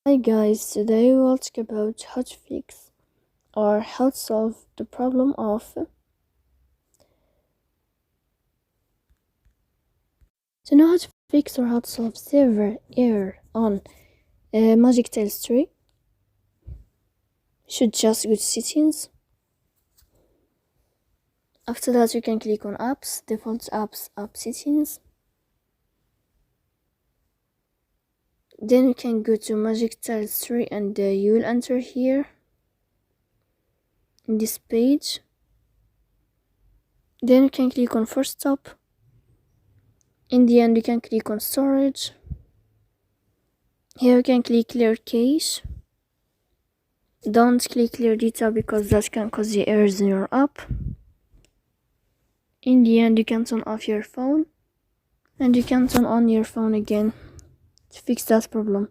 Hi guys, today we will talk about how to fix or how to solve the problem of to know how to fix or how to solve server error on Magic Tales 3. You should just go to settings. After that you can click on apps, default apps, app settings. Then you can go to Magic Tales 3 and you will enter here in this page. Then you can click on force stop. In the end you can click on storage. Here you can click clear cache. Don't click clear data because that can cause the errors in your app. In the end you can turn off your phone and you can turn on your phone again to fix that problem.